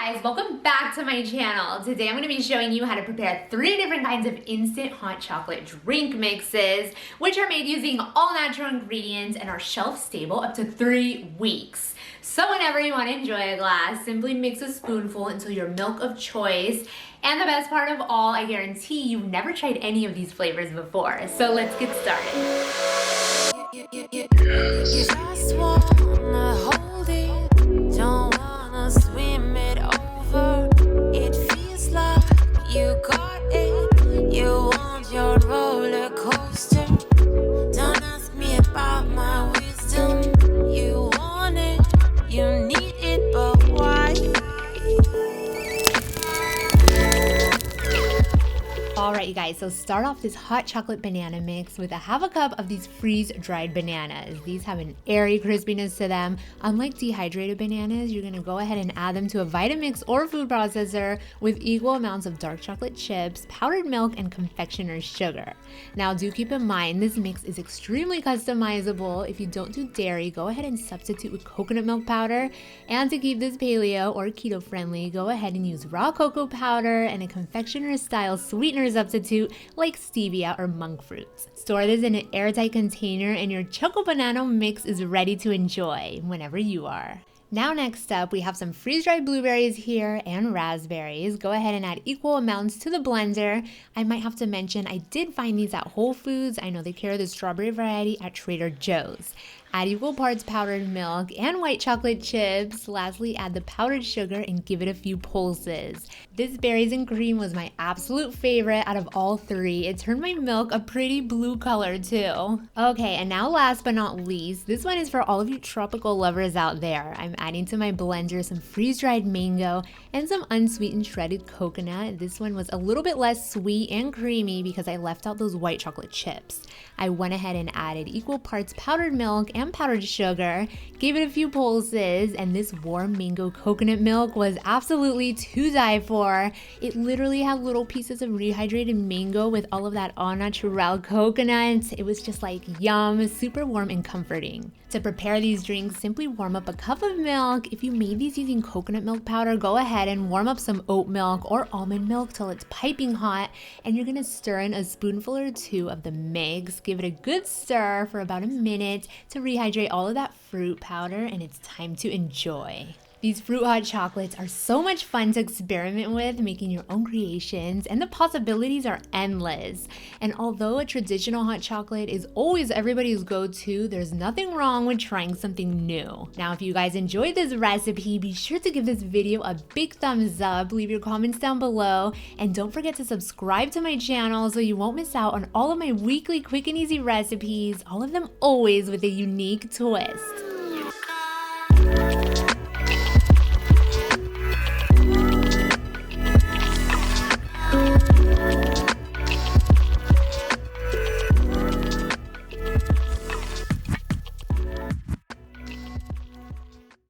guys, welcome back to my channel. Today I'm going to be showing you how to prepare 3 different kinds of instant hot chocolate drink mixes, which are made using all natural ingredients and are shelf stable up to 3 weeks. So whenever you want to enjoy a glass, simply mix a spoonful until your milk of choice. And the best part of all, I guarantee you've never tried any of these flavors before. So let's get started. You just wanna hold it, don't wanna swim it over. It feels like you got it, you want your roller coaster. Don't ask me about my wisdom. You want it, you need it, but why? Alright you guys, so start off this hot chocolate banana mix with a half a cup of these freeze-dried bananas. These have an airy crispiness to them. Unlike dehydrated bananas, you're going to go ahead and add them to a Vitamix or food processor with equal amounts of dark chocolate chips, powdered milk, and confectioners sugar. Now do keep in mind, this mix is extremely customizable. If you don't do dairy, go ahead and substitute with coconut milk powder. And to keep this paleo or keto friendly, go ahead and use raw cocoa powder and a confectioner style sweetener substitute like stevia or monk fruits. Store this in an airtight container and your choco banana mix is ready to enjoy whenever you are. Now next up, we have some freeze-dried blueberries here and raspberries. Go ahead and add equal amounts to the blender. I might have to mention, I did find these at Whole Foods. I know they carry the strawberry variety at Trader Joe's. Add equal parts powdered milk and white chocolate chips. Lastly, add the powdered sugar and give it a few pulses. This berries and cream was my absolute favorite out of all 3. It turned my milk a pretty blue color too. Okay, and now last but not least, this one is for all of you tropical lovers out there. I'm adding to my blender some freeze-dried mango and some unsweetened shredded coconut. This one was a little bit less sweet and creamy because I left out those white chocolate chips. I went ahead and added equal parts powdered milk and powdered sugar, gave it a few pulses, and this warm mango coconut milk was absolutely to die for. It literally had little pieces of rehydrated mango with all of that au naturel coconut. It was just like yum, super warm and comforting. To prepare these drinks, simply warm up a cup of milk. If you made these using coconut milk powder, go ahead and warm up some oat milk or almond milk till it's piping hot, and you're gonna stir in a spoonful or 2 of the mix. Give it a good stir for about a minute to rehydrate all of that fruit powder, and it's time to enjoy. These fruit hot chocolates are so much fun to experiment with, making your own creations, and the possibilities are endless. And although a traditional hot chocolate is always everybody's go-to, there's nothing wrong with trying something new. Now, if you guys enjoyed this recipe, be sure to give this video a big thumbs up, leave your comments down below, and don't forget to subscribe to my channel so you won't miss out on all of my weekly quick and easy recipes, all of them always with a unique twist.